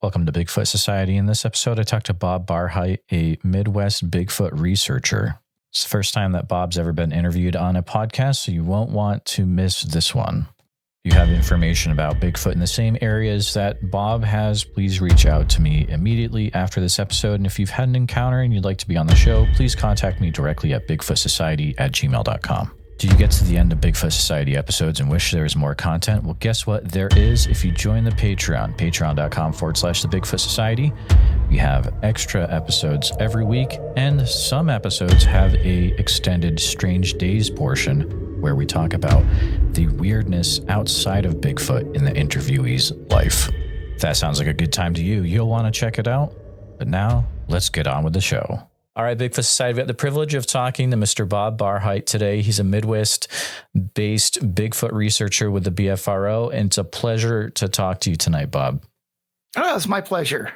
Welcome to Bigfoot Society. In this episode, I talked to Bob Barhite, a Midwest Bigfoot researcher. It's the first time that Bob's ever been interviewed on a podcast, so you won't want to miss this one. If you have information about Bigfoot in the same areas that Bob has, please reach out to me immediately after this episode. And if you've had an encounter and you'd like to be on the show, please contact me directly at bigfootsociety@gmail.com. Did you get to the end of Bigfoot Society episodes and wish there was more content? Well, guess what? There is if you join the Patreon, patreon.com/the Bigfoot Society. We have extra episodes every week, and some episodes have a extended Strange Days portion where we talk about the weirdness outside of Bigfoot in the interviewee's life. If that sounds like a good time to you, you'll want to check it out. But now, let's get on with the show. All right, Bigfoot Society, we have the privilege of talking to Mr. Bob Barhite today. He's a Midwest-based Bigfoot researcher with the BFRO, and it's a pleasure to talk to you tonight, Bob. Oh, it's my pleasure.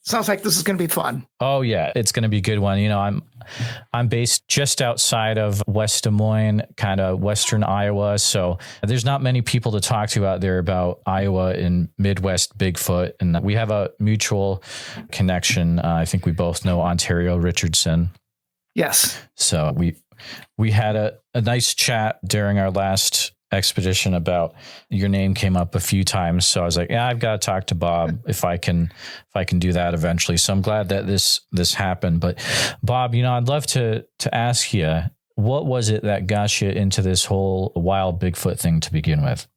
Sounds like this is going to be fun. Oh, yeah, it's going to be a good one. You know, I'm based just outside of West Des Moines, kind of western Iowa, so there's not many people to talk to out there about Iowa and Midwest Bigfoot, and we have a mutual connection. I think we both know Ontario Richardson. Yes. So we had a nice chat during our last expedition about your name came up a few times. So I was like, yeah, I've got to talk to Bob if I can do that eventually. So I'm glad that this happened. But Bob, you know, I'd love to ask you, what was it that got you into this whole wild Bigfoot thing to begin with?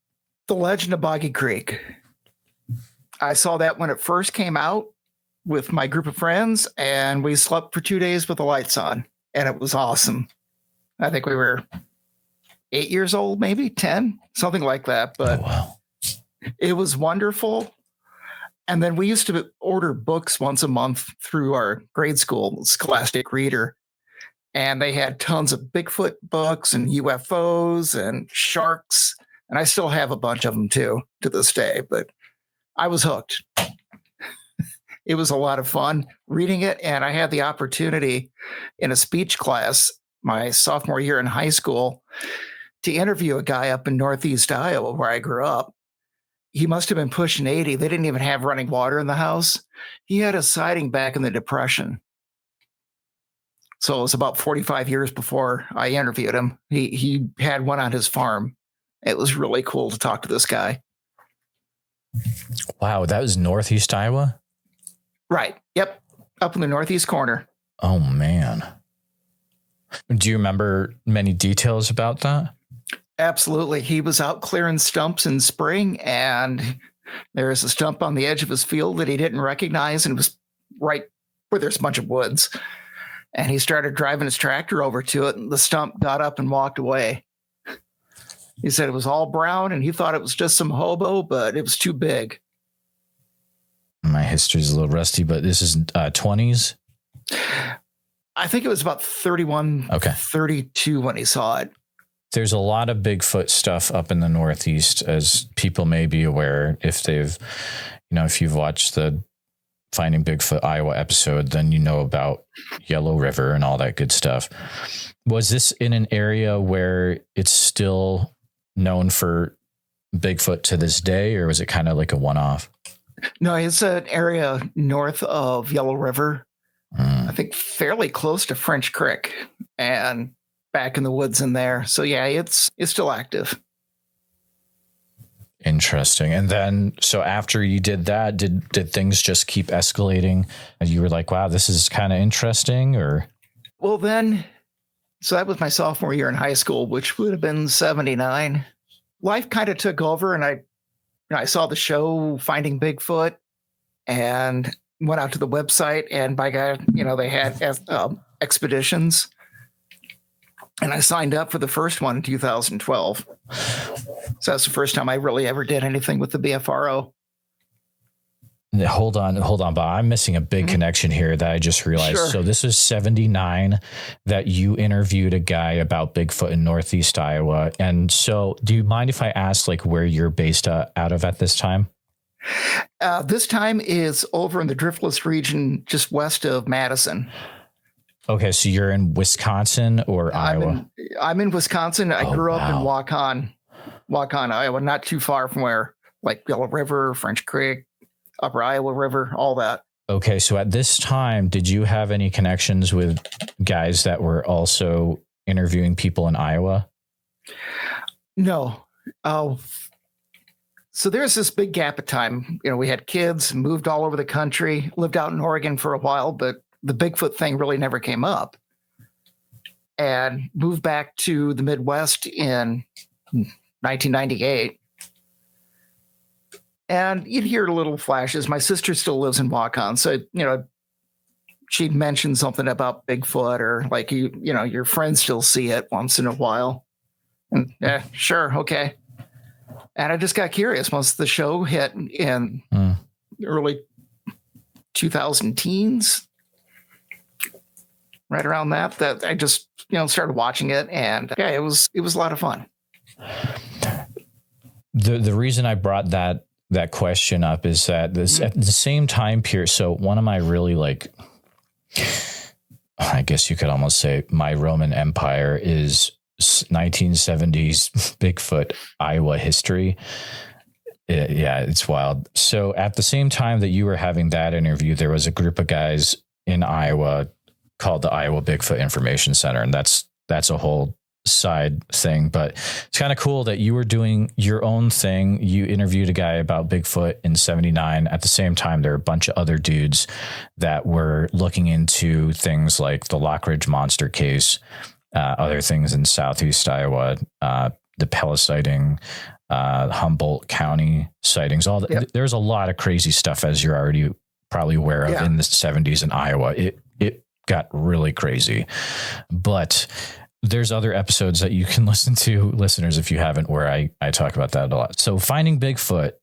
The Legend of Boggy Creek. I saw that when it first came out with my group of friends, and we slept for 2 days with the lights on, and it was awesome. I think we were 8 years old, maybe 10, something like that. But oh, wow. It was wonderful. And then we used to order books once a month through our grade school, Scholastic Reader. And they had tons of Bigfoot books and UFOs and sharks. And I still have a bunch of them too, to this day. But I was hooked. It was a lot of fun reading it. And I had the opportunity in a speech class my sophomore year in high school to interview a guy up in Northeast Iowa where I grew up. He must have been pushing 80. They didn't even have running water in the house. He had a sighting back in the Depression. So it was about 45 years before I interviewed him. He had one on his farm. It was really cool to talk to this guy. Wow, that was Northeast Iowa? Right. Yep. Up in the northeast corner. Oh, man. Do you remember many details about that? Absolutely. He was out clearing stumps in spring, and there was a stump on the edge of his field that he didn't recognize, and it was right where there's a bunch of woods. And he started driving his tractor over to it, and the stump got up and walked away. He said it was all brown, and he thought it was just some hobo, but it was too big. My history's a little rusty, but this is 20s? I think it was about 31, okay. 32 when he saw it. There's a lot of Bigfoot stuff up in the Northeast, as people may be aware. If you've watched the Finding Bigfoot Iowa episode, then you know about Yellow River and all that good stuff. Was this in an area where it's still known for Bigfoot to this day, or was it kind of like a one-off? No, it's an area north of Yellow River. I think fairly close to French Creek and back in the woods in there. So yeah, it's still active. Interesting. And then, so after you did that, did things just keep escalating? And you were like, wow, this is kind of interesting, or? Well, then, so that was my sophomore year in high school, which would have been 79. Life kind of took over, and I saw the show Finding Bigfoot and went out to the website, and by God, they had expeditions. And I signed up for the first one in 2012. So that's the first time I really ever did anything with the BFRO. Hold on, Bob. I'm missing a big connection here that I just realized. Sure. So this was 79 that you interviewed a guy about Bigfoot in Northeast Iowa. And so do you mind if I ask where you're based out of at this time? This time is over in the Driftless region, just west of Madison. Okay, so you're in Wisconsin or Iowa? I'm in Wisconsin. I grew up in Waukon, Iowa, not too far from where Yellow River, French Creek, Upper Iowa River, all that. Okay, so at this time, did you have any connections with guys that were also interviewing people in Iowa? No. So there's this big gap of time. We had kids, moved all over the country, lived out in Oregon for a while, but the Bigfoot thing really never came up. And moved back to the Midwest in 1998. And you'd hear little flashes. My sister still lives in Waukon, so she'd mention something about Bigfoot, or like your friends still see it once in a while. And sure, okay. And I just got curious once the show hit in early 2000 teens, right around that I just started watching it, and it was a lot of fun. The reason I brought that question up is that this at the same time period. So one of my really, like, I guess you could almost say my Roman Empire is 1970s Bigfoot Iowa history. It's wild. So at the same time that you were having that interview, there was a group of guys in Iowa called the Iowa Bigfoot Information Center. And that's a whole side thing, but it's kind of cool that you were doing your own thing. You interviewed a guy about Bigfoot in 79. At the same time, there are a bunch of other dudes that were looking into things like the Lockridge monster case, other things in Southeast Iowa, the Pella sighting, Humboldt County sightings, all that. Yep. There's a lot of crazy stuff, as you're already probably aware of, in the 70s in Iowa. It got really crazy, but there's other episodes that you can listen to, listeners, if you haven't, where I talk about that a lot. So Finding Bigfoot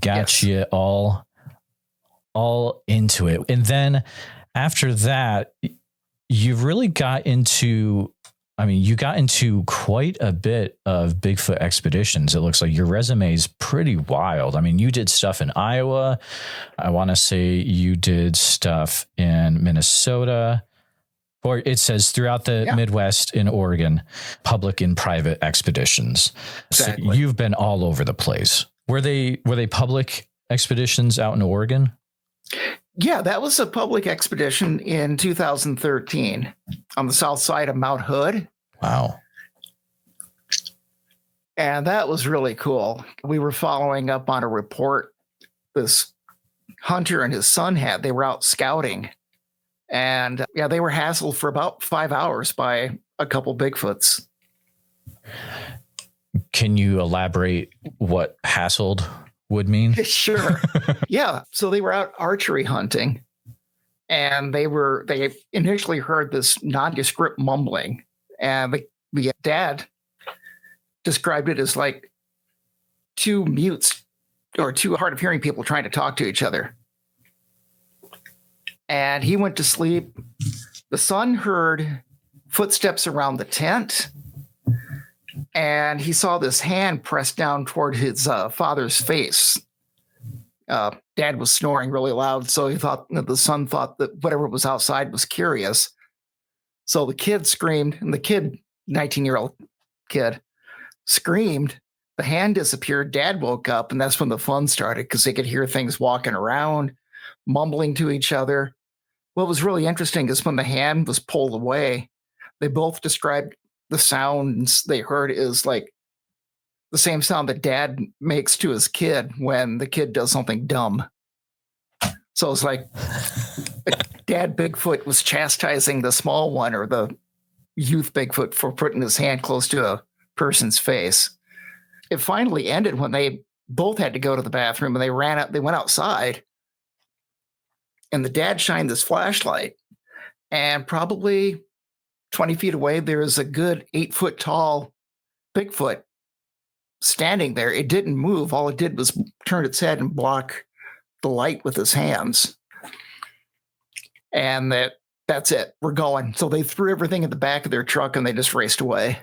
got you all into it. And then after that, you really got into, you got into quite a bit of Bigfoot expeditions. It looks like your resume is pretty wild. You did stuff in Iowa. I want to say you did stuff in Minnesota. Or it says throughout the Midwest, in Oregon, public and private expeditions. Exactly. So you've been all over the place. Were they public expeditions out in Oregon? Yeah, that was a public expedition in 2013 on the south side of Mount Hood. Wow. And that was really cool. We were following up on a report this hunter and his son had. They were out scouting. And they were hassled for about 5 hours by a couple Bigfoots. Can you elaborate what hassled would mean? Sure. Yeah. So they were out archery hunting, and they initially heard this nondescript mumbling, and the dad described it as like two mutes or two hard of hearing people trying to talk to each other. And he went to sleep. The son heard footsteps around the tent, and he saw this hand pressed down toward his father's face. Dad was snoring really loud, so the son thought that whatever was outside was curious. So the kid screamed, and the kid, 19-year-old kid, screamed. The hand disappeared. Dad woke up, and that's when the fun started, because they could hear things walking around, mumbling to each other. What was really interesting is when the hand was pulled away, they both described the sounds they heard is like the same sound that dad makes to his kid when the kid does something dumb. So it's like Dad Bigfoot was chastising the small one, or the youth Bigfoot, for putting his hand close to a person's face. It finally ended when they both had to go to the bathroom, and they went outside. And the dad shined this flashlight, and probably 20 feet away, there is a good 8-foot tall Bigfoot standing there. It didn't move. All it did was turn its head and block the light with his hands. And that's it. We're going. So they threw everything in the back of their truck, and they just raced away.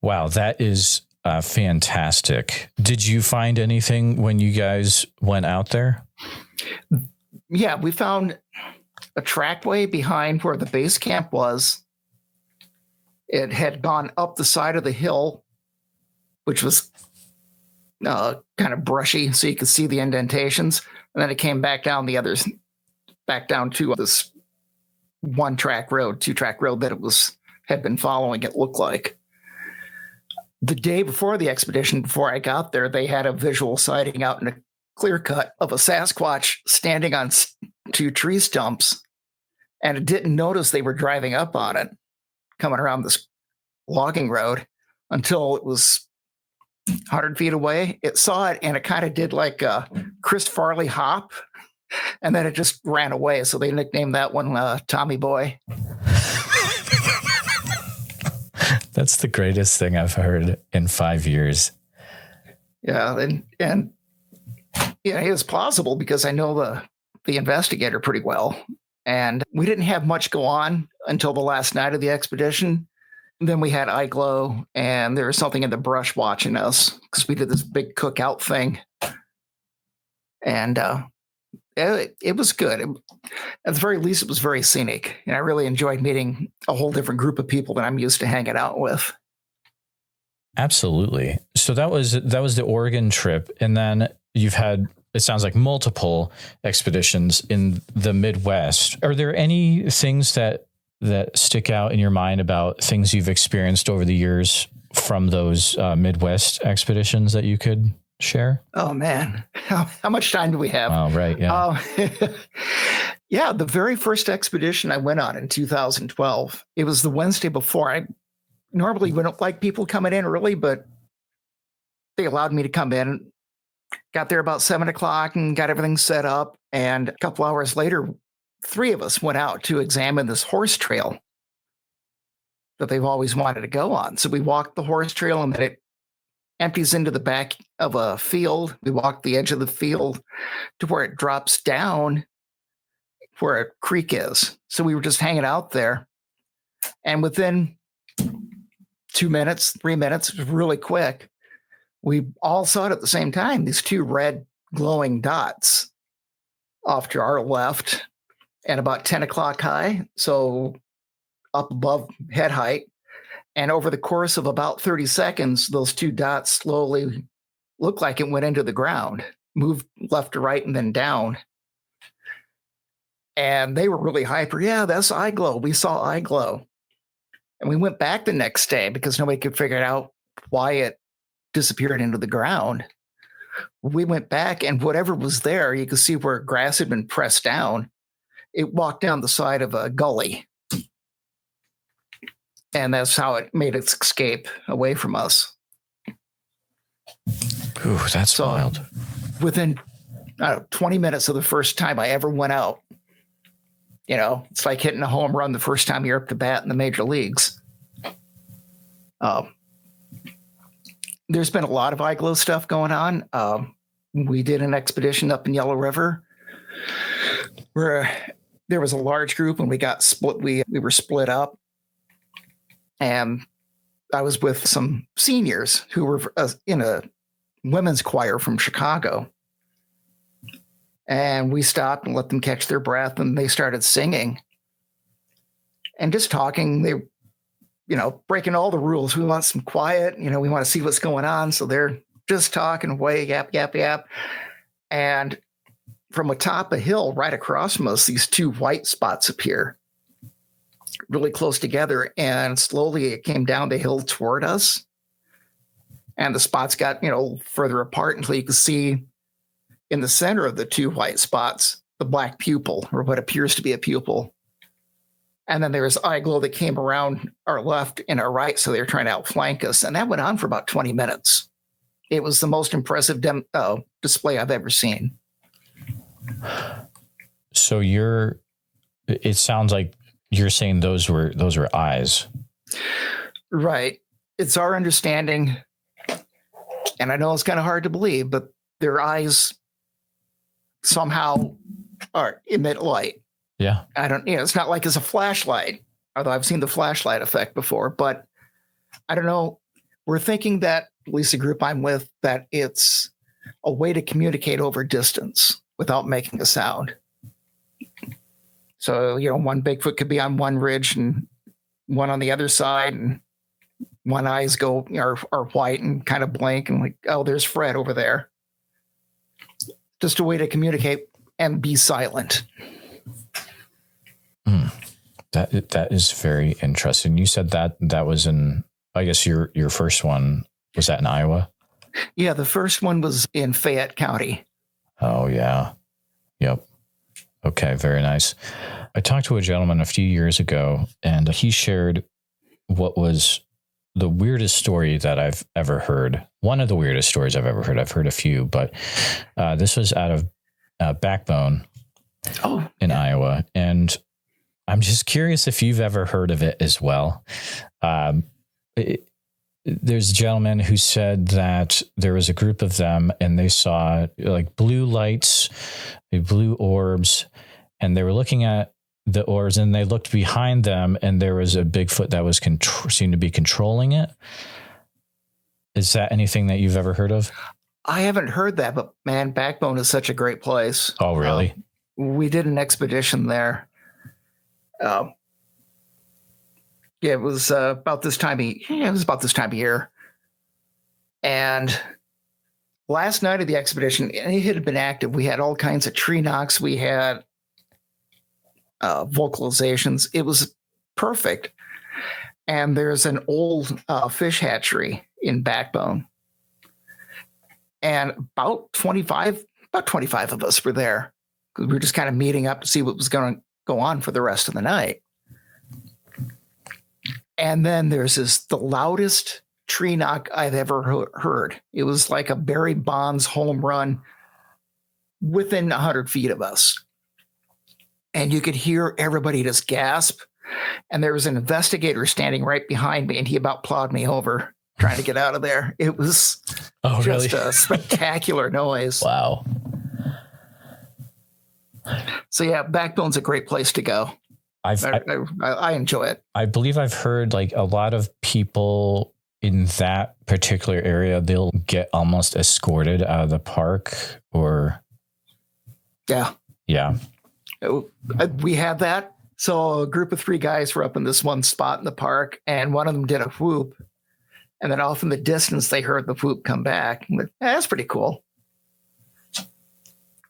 Wow, that is fantastic. Did you find anything when you guys went out there? Yeah, we found a trackway behind where the base camp was. It had gone up the side of the hill, which was kind of brushy, so you could see the indentations. And then it came back down back down to this 2-track road that it had been following, it looked like. The day before the expedition, before I got there, they had a visual sighting out in a clear cut of a Sasquatch standing on 2 tree stumps, and it didn't notice they were driving up on it, coming around this logging road, until it was 100 feet away. It saw it, and it kind of did like a Chris Farley hop, and then it just ran away. So they nicknamed that one Tommy Boy. That's the greatest thing I've heard in 5 years. Yeah, and yeah, it was plausible because I know the investigator pretty well, and we didn't have much go on until the last night of the expedition. Then we had eye glow, and there was something in the brush watching us because we did this big cookout thing, and it was good. At the very least, it was very scenic, and I really enjoyed meeting a whole different group of people that I'm used to hanging out with. Absolutely. So that was the Oregon trip, and then you've had, it sounds like, multiple expeditions in the Midwest. Are there any things that stick out in your mind about things you've experienced over the years from those Midwest expeditions that you could share? Oh man, how much time do we have? Oh, right. Yeah. Yeah. The very first expedition I went on in 2012, it was the Wednesday before. I normally wouldn't like people coming in early, but they allowed me to come in. Got there about 7:00 and got everything set up. And a couple hours later, 3 of us went out to examine this horse trail that they've always wanted to go on. So we walked the horse trail, and then it empties into the back of a field. We walked the edge of the field to where it drops down where a creek is. So we were just hanging out there. And within 2 minutes, 3 minutes, it was really quick, we all saw it at the same time. These 2 red glowing dots off to our left and about 10 o'clock high. So up above head height. And over the course of about 30 seconds, those 2 dots slowly looked like it went into the ground, moved left to right and then down. And they were really hyper. Yeah, that's eye glow. We saw eye glow. And we went back the next day because nobody could figure out why it disappeared into the ground. We went back, and whatever was there, you could see where grass had been pressed down. It walked down the side of a gully. And that's how it made its escape away from us. Ooh, that's wild. Within 20 minutes of the first time I ever went out, it's like hitting a home run the first time you're up to bat in the major leagues. There's been a lot of eye glow stuff going on. We did an expedition up in Yellow River where there was a large group, and we got split. We were split up. And I was with some seniors who were in a women's choir from Chicago. And we stopped and let them catch their breath, and they started singing and just talking. They, breaking all the rules. We want some quiet. We want to see what's going on. So they're just talking away, yap, yap, yap. And from atop a hill right across from us, these 2 white spots appear really close together, and slowly it came down the hill toward us, and the spots got further apart until you could see in the center of the 2 white spots the black pupil, or what appears to be a pupil. And then there was eye glow that came around our left and our right, so they were trying to outflank us, and that went on for about 20 minutes. It was the most impressive display I've ever seen. So it sounds like you're saying those were eyes. Right. It's our understanding, and I know it's kind of hard to believe, but their eyes somehow emit light. Yeah. It's not like it's a flashlight, although I've seen the flashlight effect before, but I don't know. We're thinking that, at least the group I'm with, that it's a way to communicate over distance without making a sound. So, one Bigfoot could be on one ridge and one on the other side, and one eyes are white and kind of blank and like, oh, there's Fred over there. Just a way to communicate and be silent. That is very interesting. You said that was in, I guess your first one, was that in Iowa? Yeah, the first one was in Fayette County. Oh, yeah. Yep. Okay, very nice. I talked to a gentleman a few years ago, and he shared what was the weirdest story that I've ever heard. One of the weirdest stories I've ever heard. I've heard a few, but this was out of Backbone in Iowa. And I'm just curious if you've ever heard of it as well. There's a gentleman who said that there was a group of them and they saw like blue lights, blue orbs, and they were looking at the orbs and they looked behind them and there was a Bigfoot that was seemed to be controlling it. Is that anything that you've ever heard of? I haven't heard that, but man, Backbone is such a great place. Oh, really? We did an expedition there. Yeah, it was about this time of year. And last night of the expedition, it had been active. We had all kinds of tree knocks. We had vocalizations. It was perfect. And there's an old fish hatchery in Backbone. And about 25 of us were there because we were just kind of meeting up to see what was going to go on for the rest of the night. And then there's the loudest tree knock I've ever heard. It was like a Barry Bonds home run within 100 feet of us. And you could hear everybody just gasp. And there was an investigator standing right behind me, and he about plowed me over trying to get out of there. It was just a spectacular noise. Wow. So yeah, Backbone's a great place to go. I enjoy it. I believe I've heard like a lot of people in that particular area, they'll get almost escorted out of the park or. Yeah. Yeah. We had that. So a group of 3 guys were up in this one spot in the park, and one of them did a whoop. And then off in the distance, they heard the whoop come back. That's pretty cool. A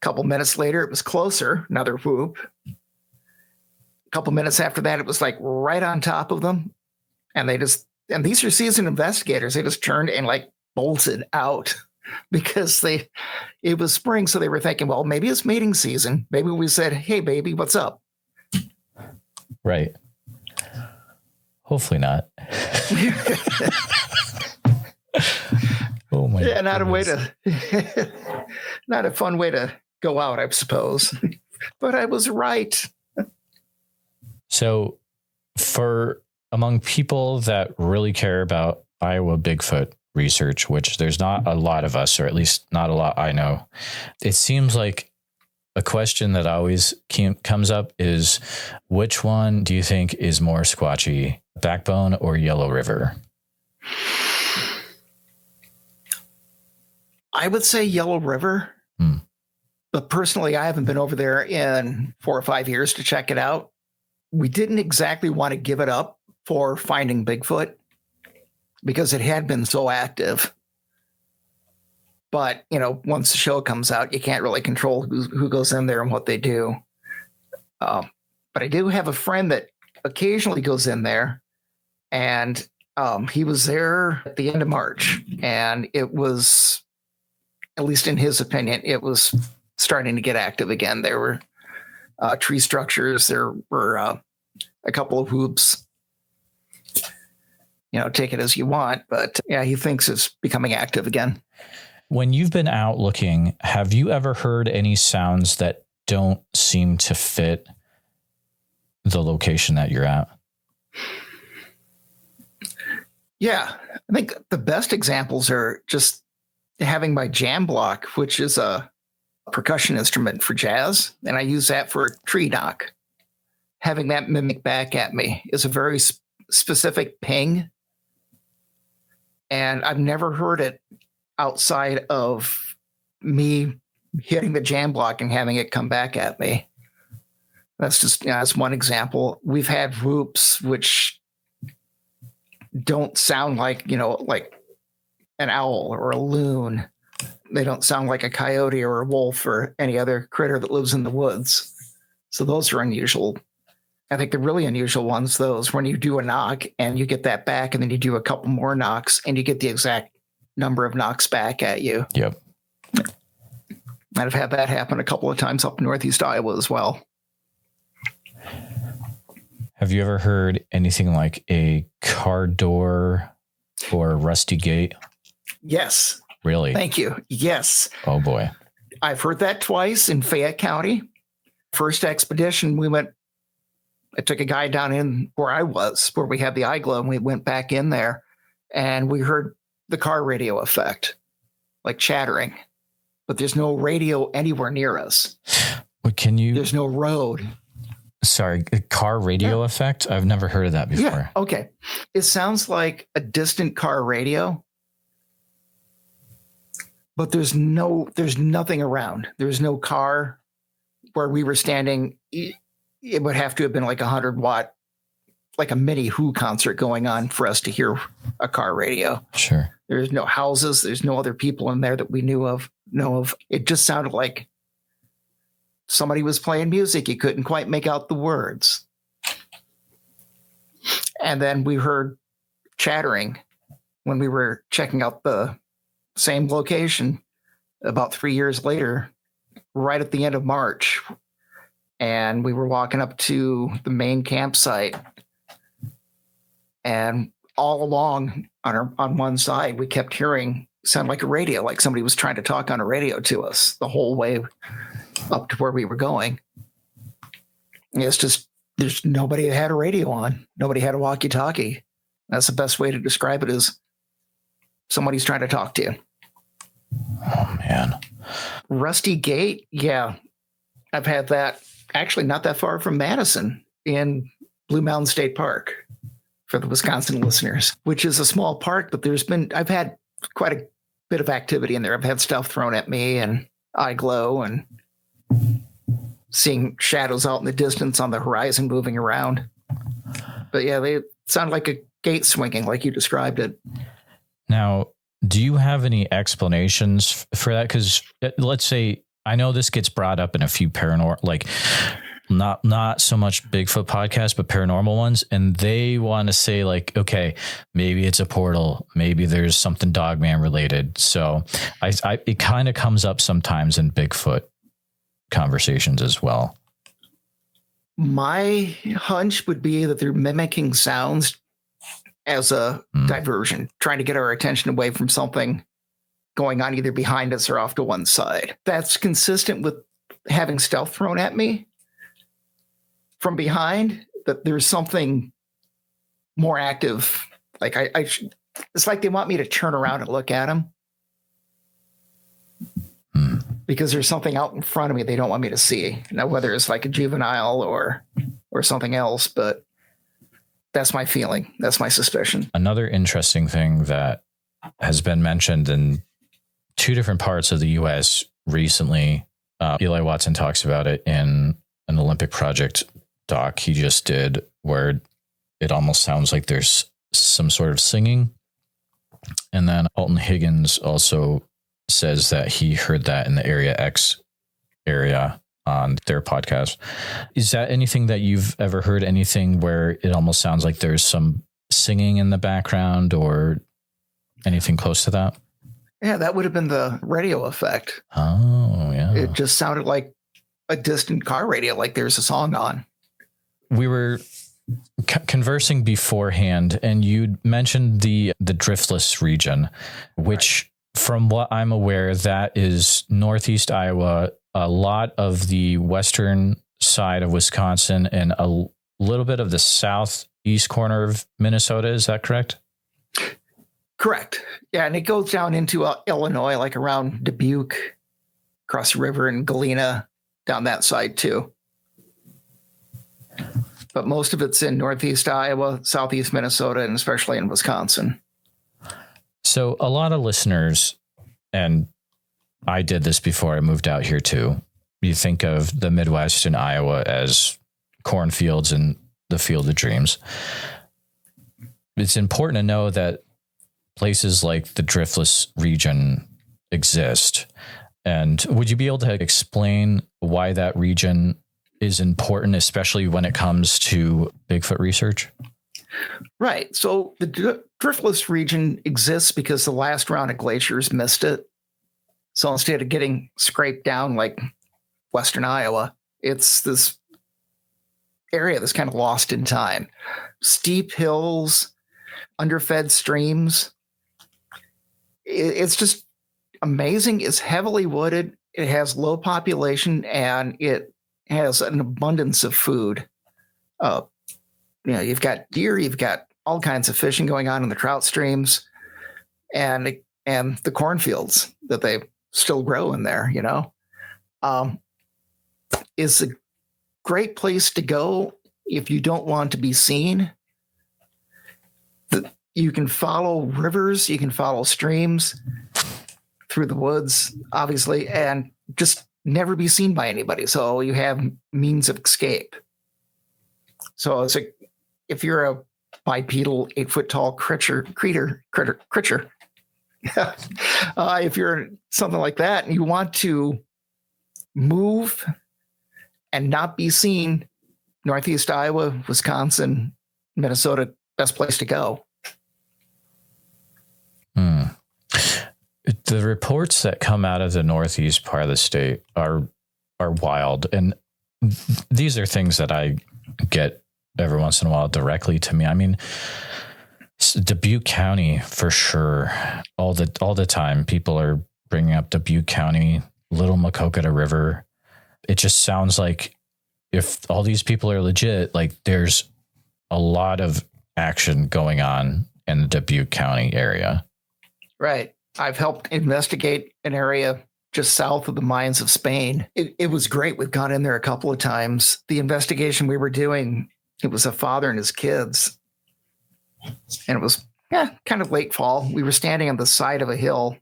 couple minutes later, it was closer, another whoop. A couple minutes after that, it was like right on top of them. And these are seasoned investigators. They just turned and like bolted out because it was spring. So they were thinking, well, maybe it's mating season. Maybe we said, hey, baby, what's up? Right. Hopefully not. Oh my! Yeah, not a fun way to go out, I suppose. But I was right. So, for among people that really care about Iowa Bigfoot research, which there's not a lot of us, or at least not a lot I know, it seems like a question that always comes up is, which one do you think is more squatchy, Backbone or Yellow River? I would say Yellow River. But personally, I haven't been over there in 4 or 5 years to check it out. We didn't exactly want to give it up for finding Bigfoot because it had been so active. But, once the show comes out, you can't really control who goes in there and what they do. But I do have a friend that occasionally goes in there, and he was there at the end of March, and it was, at least in his opinion, it was starting to get active again. There were tree structures. There were a couple of whoops. Take it as you want, but yeah, he thinks it's becoming active again. When you've been out looking, have you ever heard any sounds that don't seem to fit the location that you're at? Yeah, I think the best examples are just having my jam block, which is a percussion instrument for jazz, and I use that for a tree knock. Having that mimic back at me is a very specific ping, and I've never heard it outside of me hitting the jam block and having it come back at me. That's just that's one example. We've had whoops, which don't sound like, like an owl or a loon. They don't sound like a coyote or a wolf or any other critter that lives in the woods. So those are unusual. I think the really unusual ones, those when you do a knock and you get that back, and then you do a couple more knocks and you get the exact number of knocks back at you. Yep. I've had that happen a couple of times up in Northeast Iowa as well. Have you ever heard anything like a car door or a rusty gate? Yes. Really? Thank you. Yes. Oh boy. I've heard that twice in Fayette County. First expedition, I took a guy down in where I was, where we had the eye glow, and we went back in there and we heard the car radio effect, like chattering, but there's no radio anywhere near us. There's no road. Sorry, car radio effect? I've never heard of that before. Yeah, okay. It sounds like a distant car radio, but there's nothing around. There's no car where we were standing. It would have to have been like 100-watt, like a mini Who concert going on for us to hear a car radio. Sure. There's no houses. There's no other people in there that we know of. It just sounded like somebody was playing music. You couldn't quite make out the words. And then we heard chattering when we were checking out the same location about 3 years later, right at the end of March. And we were walking up to the main campsite, and all along on one side, we kept hearing sound like a radio, like somebody was trying to talk on a radio to us the whole way up to where we were going. It's just, there's nobody that had a radio on. Nobody had a walkie-talkie. That's the best way to describe it, is somebody's trying to talk to you. Oh, man. Rusty Gate. Yeah. I've had that actually not that far from Madison in Blue Mountain State Park, for the Wisconsin listeners, which is a small park, but I've had quite a bit of activity in there. I've had stuff thrown at me and eye glow and seeing shadows out in the distance on the horizon moving around. But yeah, they sound like a gate swinging, like you described it. Now, do you have any explanations for that? Because let's say, I know this gets brought up in a few paranormal, like not so much Bigfoot podcasts, but paranormal ones. And they want to say like, okay, maybe it's a portal. Maybe there's something Dogman related. So it kind of comes up sometimes in Bigfoot conversations as well. My hunch would be that they're mimicking sounds as a diversion, trying to get our attention away from something going on either behind us or off to one side. That's consistent with having stealth thrown at me from behind, that there's something more active. Like it's like they want me to turn around and look at them because there's something out in front of me they don't want me to see. Now, whether it's like a juvenile or something else, but that's my feeling. That's my suspicion. Another interesting thing that has been mentioned in two different parts of the U.S. recently, Eli Watson talks about it in an Olympic Project doc he just did, where it almost sounds like there's some sort of singing. And then Alton Higgins also says that he heard that in the Area X area on their podcast. Is that anything that you've ever heard, anything where it almost sounds like there's some singing in the background or anything close to that? Yeah, that would have been the radio effect. Oh, yeah. It just sounded like a distant car radio, like there's a song on. We were conversing beforehand, and you mentioned the Driftless region, which, from what I'm aware, that is Northeast Iowa, a lot of the western side of Wisconsin, and a little bit of the southeast corner of Minnesota. Is that correct? Correct. Yeah, and it goes down into Illinois, like around Dubuque, across the river, and Galena, down that side too. But most of it's in Northeast Iowa, Southeast Minnesota, and especially in Wisconsin. So a lot of listeners, and I did this before I moved out here too, you think of the Midwest and Iowa as cornfields and the field of dreams. it's important to know that places like the Driftless region exist. And would you be able to explain why that region is important, especially when it comes to Bigfoot research? Right. So the Driftless region exists because the last round of glaciers missed it. So instead of getting scraped down like Western Iowa, it's this area that's kind of lost in time. Steep hills, underfed streams. It's just amazing. It's heavily wooded. It has low population, and it has an abundance of food. You've got deer, you've got all kinds of fishing going on in the trout streams, and the cornfields that they still grow in there. It's a great place to go if you don't want to be seen. You can follow rivers, you can follow streams through the woods, obviously, and just never be seen by anybody. So you have means of escape. So if you're a bipedal 8-foot tall creature, if you're something like that and you want to move and not be seen, Northeast Iowa, Wisconsin, Minnesota, best place to go. The reports that come out of the Northeast part of the state are wild. And these are things that I get every once in a while directly to me. I mean, Dubuque County, for sure. All the time, people are bringing up Dubuque County, Little Macocata River. It just sounds like if all these people are legit, like there's a lot of action going on in the Dubuque County area. Right. I've helped investigate an area just south of the mines of Spain. It was great. We've gone in there a couple of times. The investigation we were doing, it was a father and his kids. And it was kind of late fall. We were standing on the side of a hill.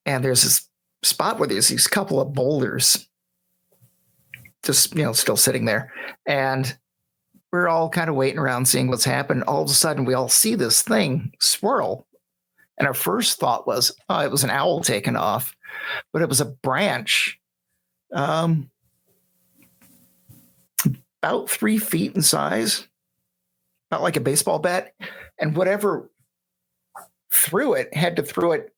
And there's this spot where there's these couple of boulders just, still sitting there. And we're all kind of waiting around seeing what's happened. All of a sudden, we all see this thing swirl. And our first thought was, it was an owl taken off. But it was a branch about 3 feet in size, about like a baseball bat. And whatever threw it had to throw it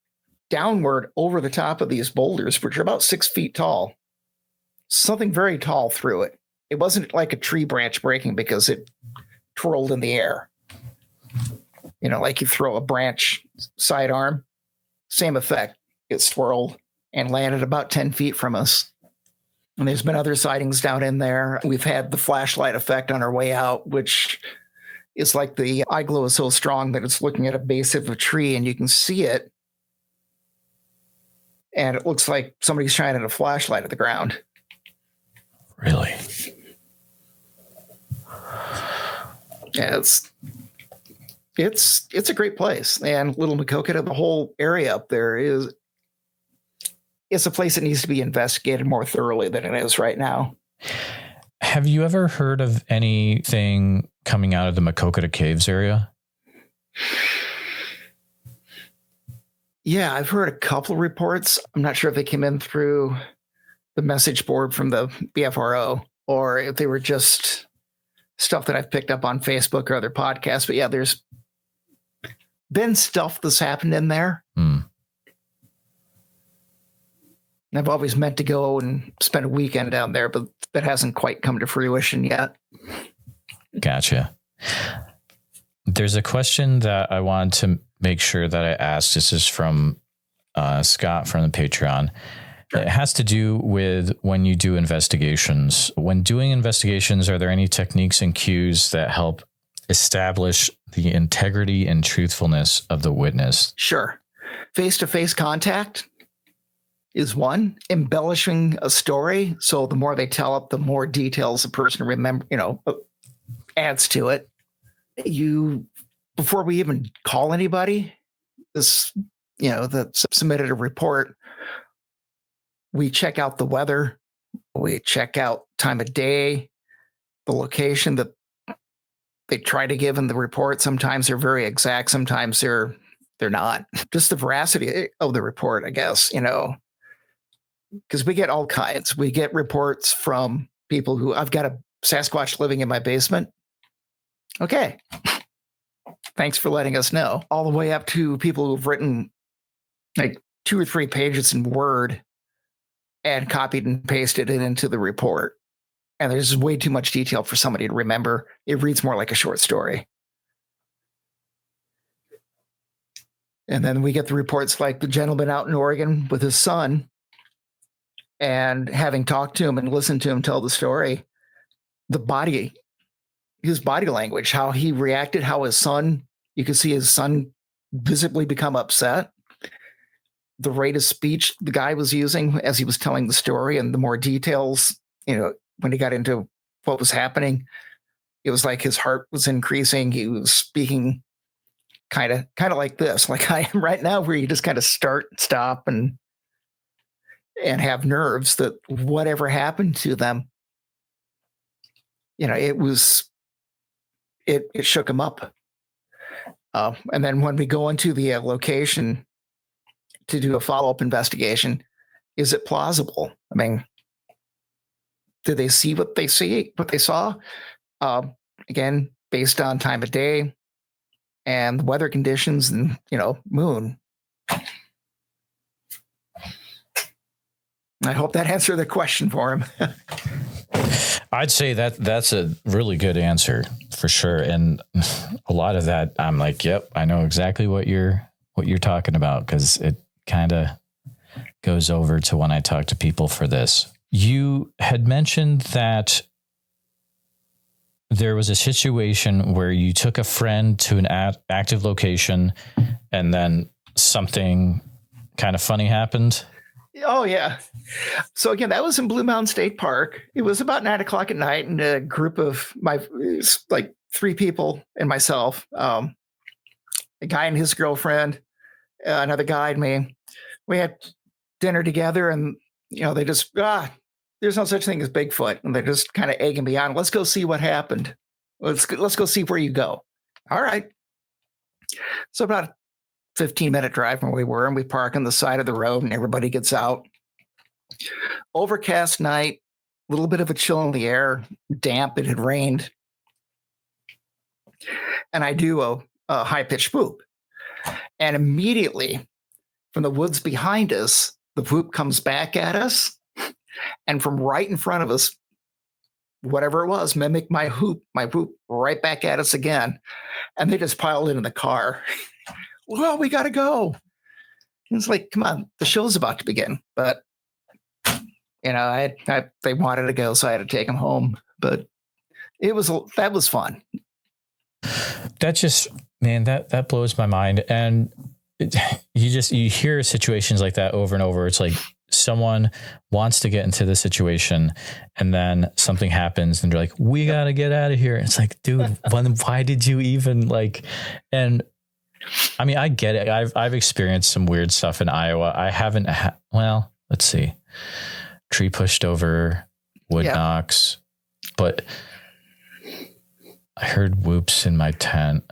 downward over the top of these boulders, which are about 6 feet tall. Something very tall threw it. It wasn't like a tree branch breaking because it twirled in the air. Like you throw a branch sidearm, same effect. It swirled and landed about 10 feet from us. And there's been other sightings down in there. We've had the flashlight effect on our way out, which is like the eye glow is so strong that it's looking at a base of a tree and you can see it. And it looks like somebody's shining a flashlight at the ground. Really? Yeah, it's a great place. And Little Macocata, the whole area up there it's a place that needs to be investigated more thoroughly than it is right now. Have you ever heard of anything coming out of the Macocata Caves area? Yeah, I've heard a couple of reports. I'm not sure if they came in through the message board from the BFRO or if they were just stuff that I've picked up on Facebook or other podcasts. But yeah, there's been stuff that's happened in there. And I've always meant to go and spend a weekend down there, but that hasn't quite come to fruition yet. Gotcha. There's a question that I wanted to make sure that I asked. This is from Scott from the Patreon. Sure. It has to do with when you do investigations. When doing investigations, are there any techniques and cues that help establish the integrity and truthfulness of the witness? Sure. Face-to-face contact is one. Embellishing a story. So the more they tell it, the more details a person adds to it. Before we even call anybody, that submitted a report, we check out the weather, we check out time of day, the location that they try to give in the report. Sometimes they're very exact. Sometimes they're not. Just the veracity of the report, I guess, because we get all kinds. We get reports from people who, I've got a Sasquatch living in my basement. Okay. Thanks for letting us know. All the way up to people who've written like 2 or 3 pages in Word and copied and pasted it into the report. And there's way too much detail for somebody to remember. It reads more like a short story. And then we get the reports like the gentleman out in Oregon with his son, and having talked to him and listened to him tell the story, his body language, how he reacted, how his son, you could see his son visibly become upset. The rate of speech the guy was using as he was telling the story, and the more details, when he got into what was happening, it was like his heart was increasing. He was speaking kind of like this, like I am right now, where you just kind of start, stop, and have nerves that whatever happened to them, it shook him up. And then when we go into the location to do a follow-up investigation, is it plausible? I mean, did they see what they saw? Again, based on time of day and the weather conditions and, moon. I hope that answered the question for him. I'd say that's a really good answer for sure. And a lot of that, I'm like, yep, I know exactly what you're talking about, because it kind of goes over to when I talk to people for this. You had mentioned that there was a situation where you took a friend to an active location and then something kind of funny happened. Oh, yeah. So again, that was in Blue Mountain State Park. It was about 9:00 at night, and a group of like 3 people and myself, a guy and his girlfriend, another guy and me. We had dinner together, and, they just, there's no such thing as Bigfoot. And they're just kind of egging me on. Let's go see what happened. Let's go see where you go. All right. So about a 15-minute drive from where we were, and we park on the side of the road, and everybody gets out. Overcast night, a little bit of a chill in the air, damp. It had rained. And I do a high-pitched whoop. And immediately from the woods behind us, the whoop comes back at us. And from right in front of us, whatever it was, mimicked my whoop right back at us again. And they just piled into the car. Well, we got to go. It's like, come on, the show's about to begin. But, they wanted to go, so I had to take them home. But that was fun. That just, man, that blows my mind. And you hear situations like that over and over. It's like someone wants to get into the situation, and then something happens and they're like, we got to get out of here. It's like, dude, why did you even and I mean, I get it. I've experienced some weird stuff in Iowa. I haven't let's see. Tree pushed over, wood knocks, but I heard whoops in my tent.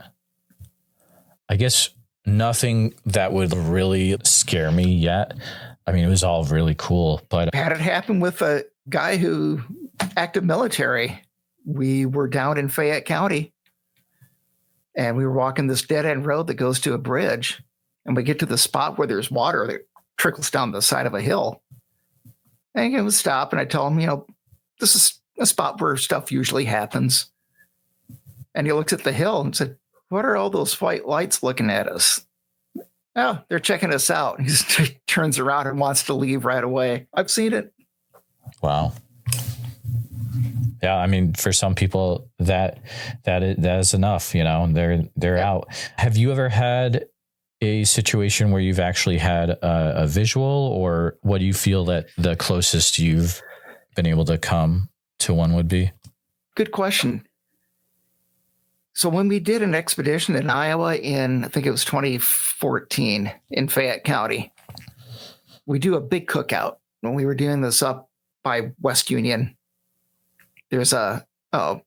I guess nothing that would really scare me yet. I mean, it was all really cool, but had it happen with a guy who active military. We were down in Fayette County, and we were walking this dead end road that goes to a bridge, and we get to the spot where there's water that trickles down the side of a hill. And he would stop, and I tell him, this is a spot where stuff usually happens. And he looks at the hill and said, what are all those white lights looking at us? Oh, they're checking us out. He just turns around and wants to leave right away. I've seen it. Wow. Yeah, I mean, for some people that is enough. They're out. Have you ever had a situation where you've actually had a visual, or what do you feel that the closest you've been able to come to one would be? Good question. So when we did an expedition in Iowa in, I think it was 2014 in Fayette County, we do a big cookout. When we were doing this up by West Union, there's a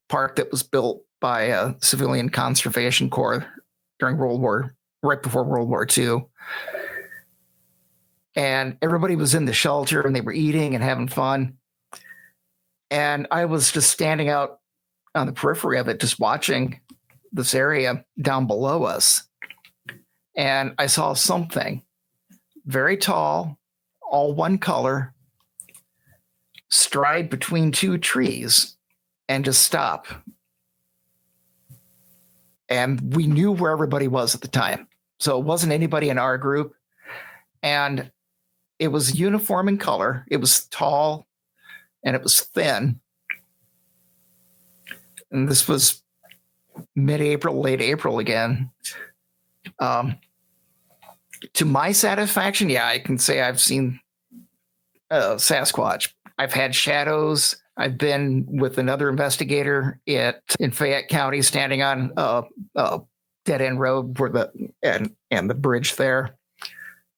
park that was built by a civilian conservation corps right before World War II. And everybody was in the shelter and they were eating and having fun. And I was just standing out on the periphery of it, just watching this area down below us. And I saw something very tall, all one color, stride between two trees and just stop. And we knew where everybody was at the time. So it wasn't anybody in our group. And it was uniform in color. It was tall and it was thin. And this was mid-April, late April again. To my satisfaction, yeah, I can say I've seen Sasquatch. I've had shadows. I've been with another investigator in Fayette County, standing on a dead-end road and the bridge there.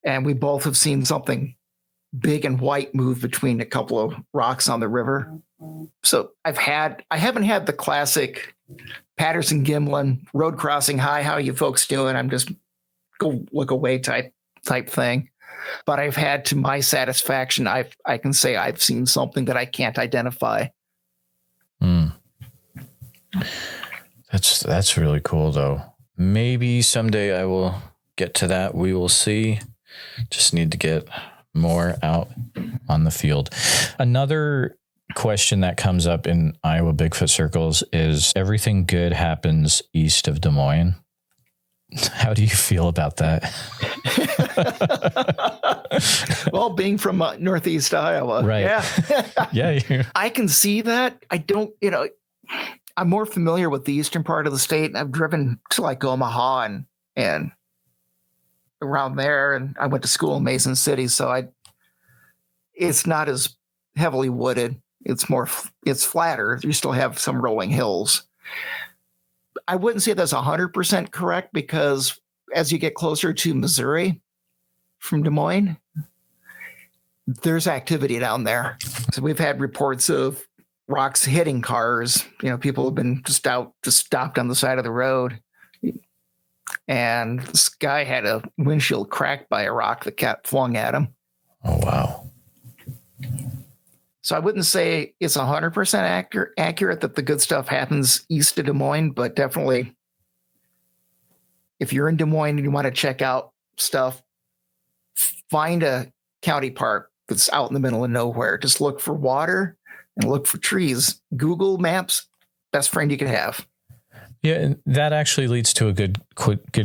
And we both have seen something big and white move between a couple of rocks on the river. So I haven't had the classic Patterson Gimlin road crossing. Hi, how you folks doing? I'm just go look away type thing. But I've had, to my satisfaction, I can say I've seen something that I can't identify. That's really cool, though. Maybe someday I will get to that. We will see. Just need to get more out on the field. Another question that comes up in Iowa Bigfoot circles is, everything good happens east of Des Moines. How do you feel about that? Well, being from Northeast Iowa. Right. Yeah. Yeah. I can see that. I don't, I'm more familiar with the eastern part of the state. I've driven to like Omaha and around there. And I went to school in Mason City. So it's not as heavily wooded. It's flatter. You still have some rolling hills. I wouldn't say that's 100% correct, because as you get closer to Missouri from Des Moines, there's activity down there. So we've had reports of rocks hitting cars. People have been just stopped on the side of the road. And this guy had a windshield cracked by a rock the cat flung at him. Oh, wow. So I wouldn't say it's 100% accurate that the good stuff happens east of Des Moines, but definitely if you're in Des Moines and you want to check out stuff, find a county park that's out in the middle of nowhere. Just look for water and look for trees. Google Maps, best friend you could have. Yeah, and that actually leads to a good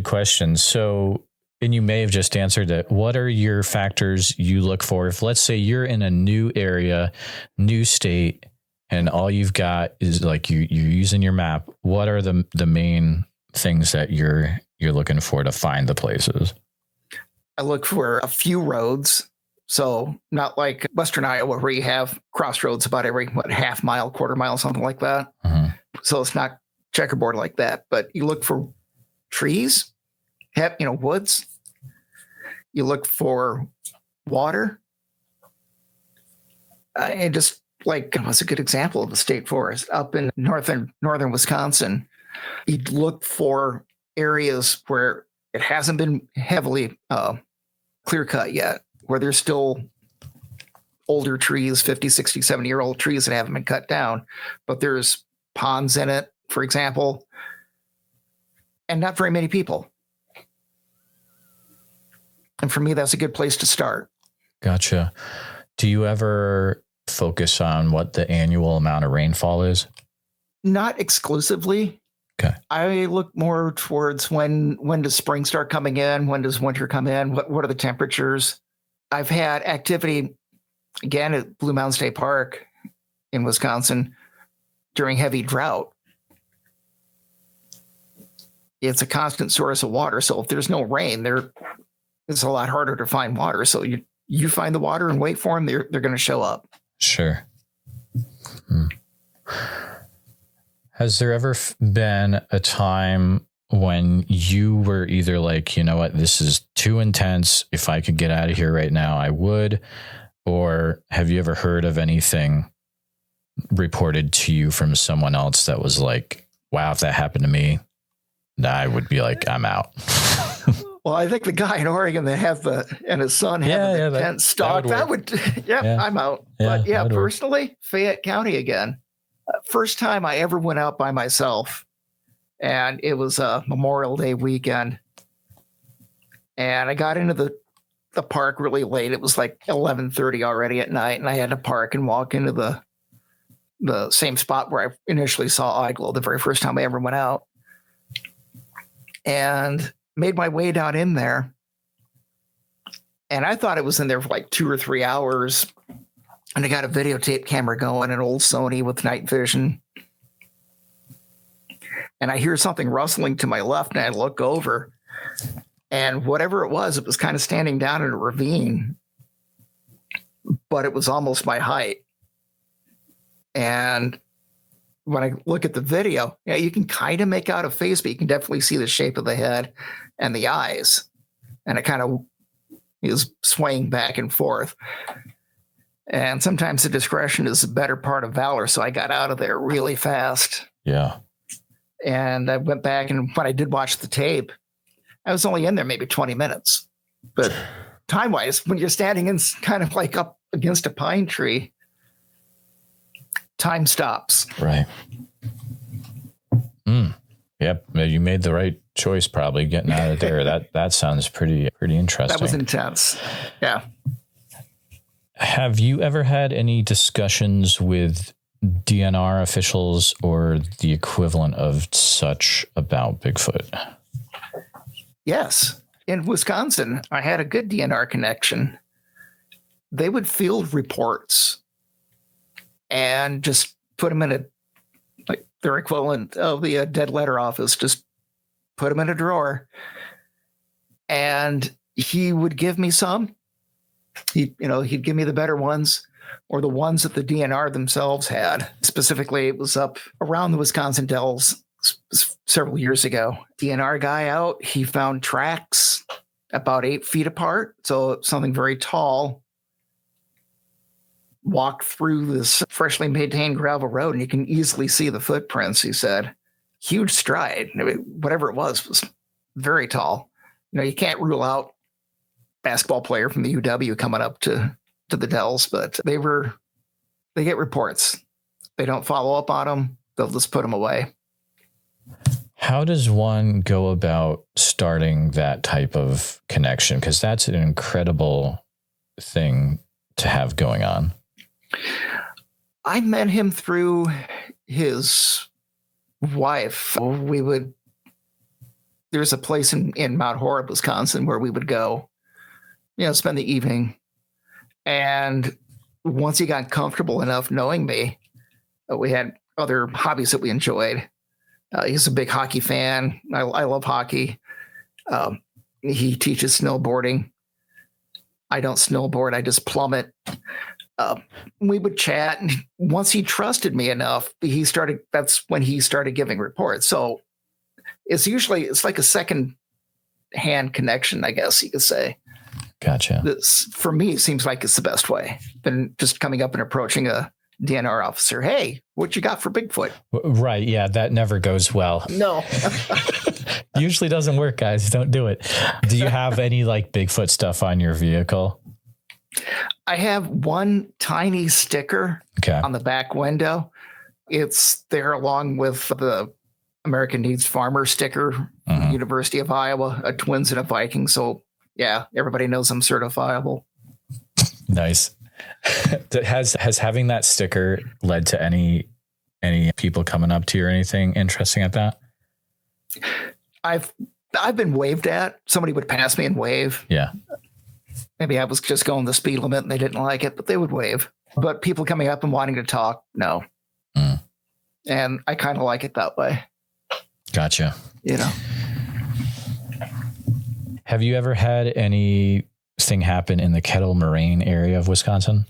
question. So, and you may have just answered it. What are your factors you look for? If, let's say, you're in a new area, new state, and all you've got is like you're using your map, what are the main things that you're looking for to find the places? I look for a few roads. So not like Western Iowa where you have crossroads about every half mile, quarter mile, something like that. Mm-hmm. So it's not checkerboard like that, but you look for trees, woods. You look for water. And just like, what's a good example of a state forest up in northern Wisconsin? You'd look for areas where it hasn't been heavily clear cut yet, where there's still older trees, 50, 60, 70-year-old trees that haven't been cut down, but there's ponds in it, for example, and not very many people. And for me, that's a good place to start. Gotcha. Do you ever focus on what the annual amount of rainfall is? Not exclusively. Okay. I look more towards when does spring start coming in? When does winter come in? What are the temperatures? I've had activity, again, at Blue Mountain State Park in Wisconsin during heavy drought. It's a constant source of water. So if there's no rain, it's a lot harder to find water. So you find the water and wait for them, they're going to show up. Sure. Has there ever been a time when you were either like, you know what, this is too intense. If I could get out of here right now, I would. Or have you ever heard of anything reported to you from someone else that was like, wow, if that happened to me, I would be like, I'm out. Well, I think the guy in Oregon that and his son having the tent stalk, that would I'm out. But personally, Fayette County again. First time I ever went out by myself, and it was a Memorial Day weekend. And I got into the park really late. It was like 11:30 already at night, and I had to park and walk into the same spot where I initially saw Iglo the very first time I ever went out. And made my way down in there. And I thought it was in there for like 2 or 3 hours. And I got a videotape camera going, an old Sony with night vision. And I hear something rustling to my left, and I look over. And whatever it was kind of standing down in a ravine. But it was almost my height. And when I look at the video, you can kind of make out a face, but you can definitely see the shape of the head and the eyes. And it kind of is swaying back and forth. And sometimes the discretion is the better part of valor. So I got out of there really fast. Yeah. And I went back, and when I did watch the tape, I was only in there maybe 20 minutes. But time-wise, when you're standing in kind of like up against a pine tree, time stops. Right. Yep. You made the right choice, probably getting out of there. That sounds pretty interesting. That was intense. Yeah. Have you ever had any discussions with DNR officials or the equivalent of such about Bigfoot? Yes. In Wisconsin, I had a good DNR connection. They would field reports and just put them in their equivalent of the dead letter office, just put them in a drawer. And he would give me some. He'd give me the better ones, or the ones that the DNR themselves had. Specifically, it was up around the Wisconsin Dells several years ago. DNR guy out, he found tracks about 8 feet apart. So something very tall walked through this freshly maintained gravel road, and you can easily see the footprints, he said. Huge stride. I mean, whatever it was very tall. You can't rule out basketball player from the UW coming up to the Dells, but they get reports. They don't follow up on them. They'll just put them away. How does one go about starting that type of connection? Because that's an incredible thing to have going on. I met him through his wife. There's a place in Mount Horeb, Wisconsin, where we would go, spend the evening. And once he got comfortable enough knowing me, we had other hobbies that we enjoyed. He's a big hockey fan. I love hockey. He teaches snowboarding. I don't snowboard. I just plummet. We would chat, and once he trusted me enough, that's when he started giving reports. So it's like a second hand connection, I guess you could say. Gotcha. This, for me, seems like it's the best way than just coming up and approaching a DNR officer. Hey, what you got for Bigfoot? Right. Yeah. That never goes well. No. Usually doesn't work, guys. Don't do it. Do you have any like Bigfoot stuff on your vehicle? I have one tiny sticker on the back window. It's there along with the American Needs Farmer sticker, University of Iowa, a Twins and a Viking. So yeah, everybody knows I'm certifiable. Nice. Has having that sticker led to any people coming up to you or anything interesting at that? I've been waved at. Somebody would pass me and wave. Yeah. Maybe I was just going the speed limit and they didn't like it, but they would wave. But people coming up and wanting to talk, no. And I kind of like it that way. Gotcha. Have you ever had anything happen in the Kettle Moraine area of Wisconsin?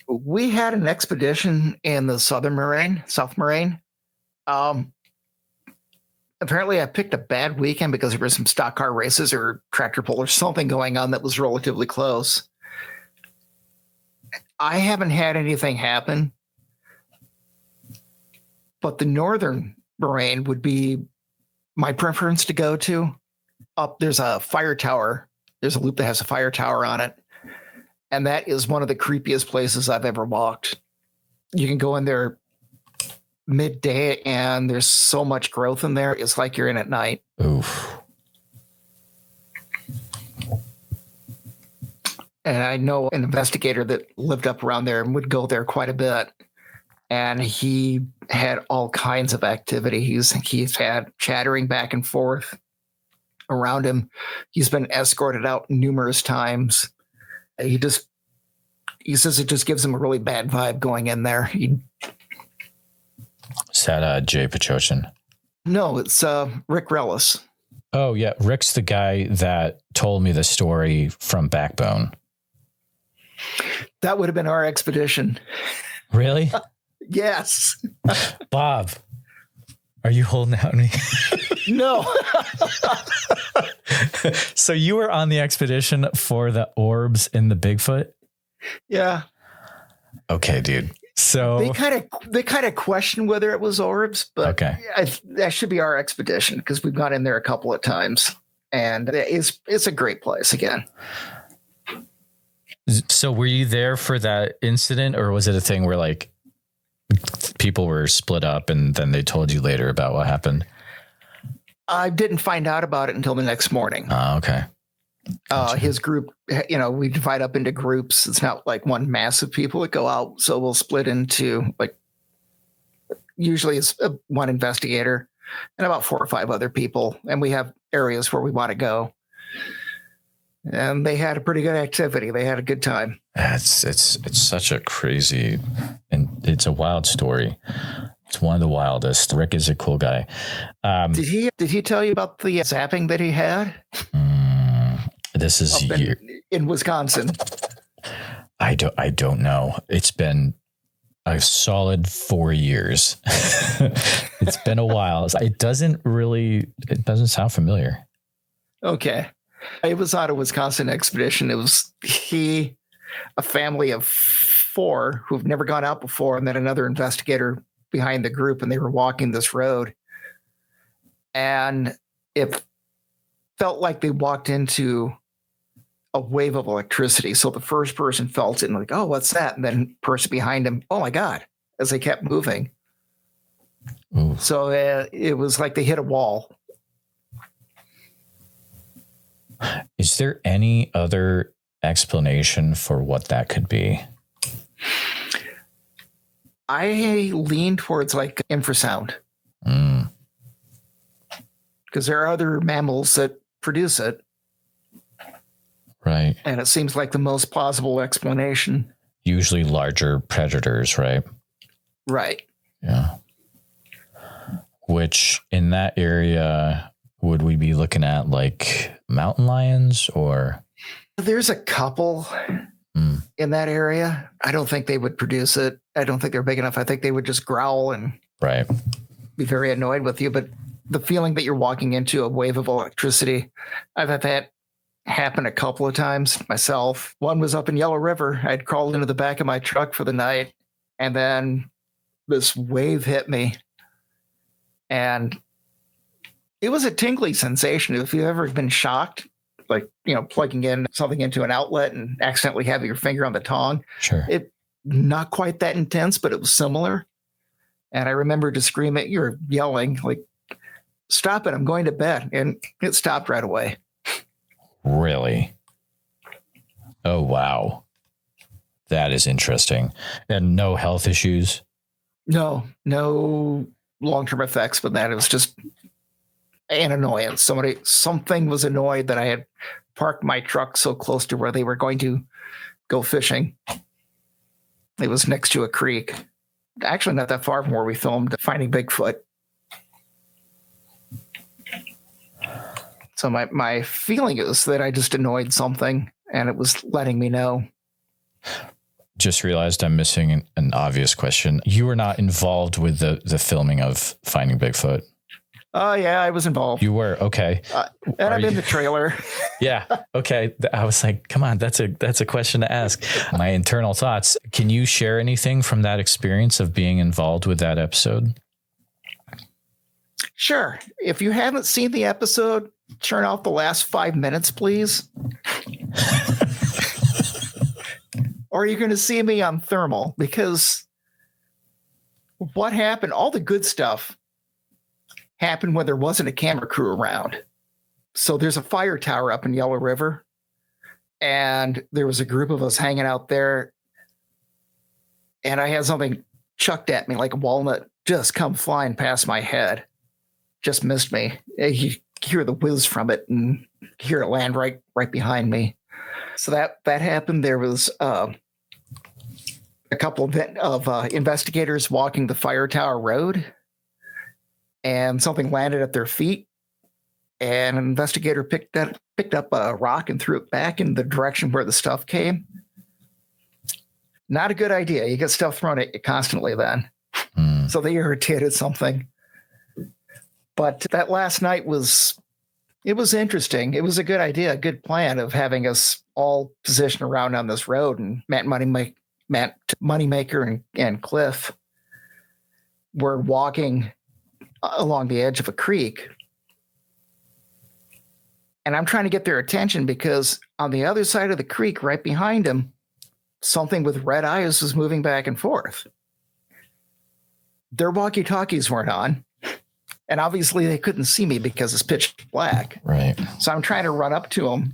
We had an expedition in the South Moraine. Apparently I picked a bad weekend because there were some stock car races or tractor pull or something going on that was relatively close. I haven't had anything happen, but the northern moraine would be my preference to go to. There's a fire tower. There's a loop that has a fire tower on it. And that is one of the creepiest places I've ever walked. You can go in there midday and there's so much growth in there. It's like you're in at night. Oof. And I know an investigator that lived up around there and would go there quite a bit. And he had all kinds of activity. He's had chattering back and forth around him. He's been escorted out numerous times. He says it just gives him a really bad vibe going in there. Is that Jay Pachochin? No, it's Rick Rellis. Oh, yeah. Rick's the guy that told me the story from Backbone. That would have been our expedition. Really? Yes. Bob, are you holding out me? No. So you were on the expedition for the orbs in the Bigfoot? Yeah. Okay, dude. So they kind of question whether it was orbs, but okay. That should be our expedition because we've gone in there a couple of times, and it's a great place again. So were you there for that incident, or was it a thing where like people were split up and then they told you later about what happened? I didn't find out about it until the next morning. Oh, okay. Gotcha. His group, we divide up into groups. It's not like one mass of people that go out. So we'll split into usually it's one investigator and about 4 or 5 other people. And we have areas where we want to go. And they had a pretty good activity. They had a good time. It's such a crazy, and it's a wild story. It's one of the wildest. Rick is a cool guy. Did he tell you about the zapping that he had? This is in Wisconsin. I don't know. It's been a solid 4 years. It's been a while. It doesn't sound familiar. Okay. It was on a Wisconsin expedition. It was a family of 4 who've never gone out before, and then another investigator behind the group, and they were walking this road. And it felt like they walked into a wave of electricity. So the first person felt it and like, oh, what's that? And then person behind him, oh my God, as they kept moving. Ooh. So it was like they hit a wall. Is there any other explanation for what that could be? I lean towards like infrasound. Because there are other mammals that produce it. Right. And it seems like the most plausible explanation. Usually larger predators, right? Right. Yeah. Which in that area, would we be looking at like mountain lions or? There's a couple in that area. I don't think they would produce it. I don't think they're big enough. I think they would just growl and be very annoyed with you. But the feeling that you're walking into a wave of electricity, I've had that happen a couple of times myself. One was up in Yellow River. I'd crawled into the back of my truck for the night, and then this wave hit me. And it was a tingly sensation. If you've ever been shocked, like, plugging in something into an outlet and accidentally having your finger on the tong. Sure. It not quite that intense, but it was similar. And I remember to scream at you, yelling, like, stop it, I'm going to bed. And it stopped right away. Really? Oh, wow. That is interesting. And no health issues? No long-term effects, but that it was just an annoyance. Something was annoyed that I had parked my truck so close to where they were going to go fishing. It was next to a creek. Actually, not that far from where we filmed Finding Bigfoot. So my feeling is that I just annoyed something and it was letting me know. Just realized I'm missing an obvious question. You were not involved with the filming of Finding Bigfoot. Oh, yeah, I was involved. You were? Okay. And I'm in the trailer. Yeah. Okay. I was like, come on, that's a question to ask. My internal thoughts. Can you share anything from that experience of being involved with that episode? Sure. If you haven't seen the episode, turn off the last 5 minutes, please. Or you're going to see me on thermal, because what happened, all the good stuff happened when there wasn't a camera crew around. So there's a fire tower up in Yellow River, and there was a group of us hanging out there, and I had something chucked at me like a walnut, just come flying past my head. Just missed me. You hear the whiz from it and hear it land right behind me. So that happened. There was a couple of investigators walking the fire tower road, and something landed at their feet. And an investigator picked up a rock and threw it back in the direction where the stuff came. Not a good idea. You get stuff thrown at you constantly then. So they irritated something. But that last night was interesting. It was a good idea, a good plan of having us all positioned around on this road. And Matt Moneymaker and Cliff were walking along the edge of a creek. And I'm trying to get their attention because on the other side of the creek, right behind them, something with red eyes was moving back and forth. Their walkie-talkies weren't on. And obviously they couldn't see me because it's pitch black. Right. So I'm trying to run up to them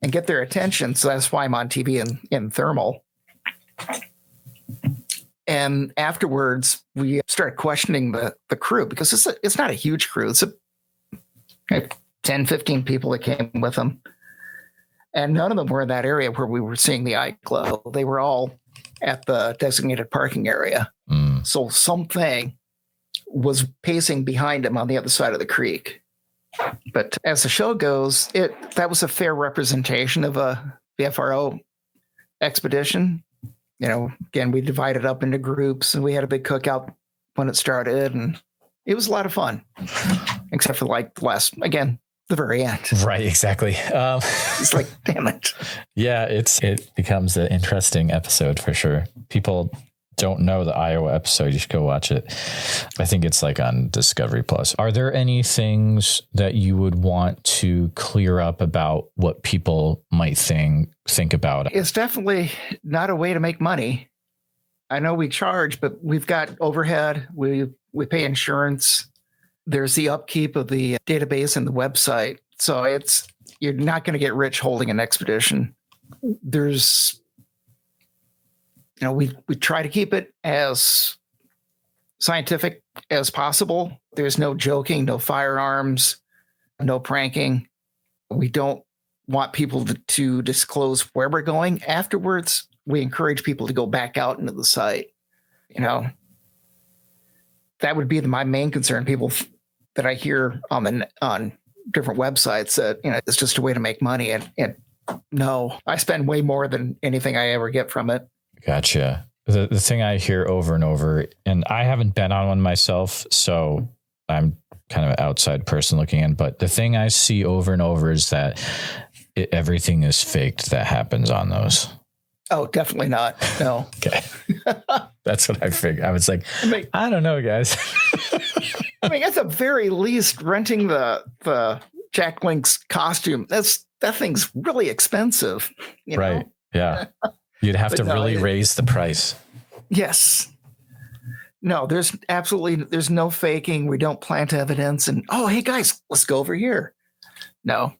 and get their attention. So that's why I'm on TV in thermal. And afterwards, we started questioning the crew, because it's not a huge crew. It's 10, 15 people that came with them. And none of them were in that area where we were seeing the eye glow. They were all at the designated parking area. So something was pacing behind him on the other side of the creek. But as the show goes, that was a fair representation of a BFRO expedition. You know, again, we divided up into groups, and we had a big cookout when it started, and it was a lot of fun, except for the very end. Right, exactly. It's like, damn it. Yeah, it becomes an interesting episode for sure. People don't know the Iowa episode, you should go watch it. I think it's like on Discovery Plus. Are there any things that you would want to clear up about what people might think about? It's definitely not a way to make money. I know we charge, but we've got overhead. We pay insurance. There's the upkeep of the database and the website. So you're not going to get rich holding an expedition. We try to keep it as scientific as possible. There's no joking, no firearms, no pranking. We don't want people to disclose where we're going. Afterwards, we encourage people to go back out into the site. You know, that would be my main concern. People that I hear on different websites that, it's just a way to make money. And no, I spend way more than anything I ever get from it. Gotcha. The thing I hear over and over, and I haven't been on one myself, so I'm kind of an outside person looking in, but the thing I see over and over is that everything is faked that happens on those. Oh, definitely not. No. Okay. That's what I figured. I was like, I don't know, guys. I mean, at the very least, renting the Jack Link's costume, that thing's really expensive. Right. Yeah. You'd have to really raise the price. Yes. No, there's no faking. We don't plant evidence and, oh, hey guys, let's go over here. No.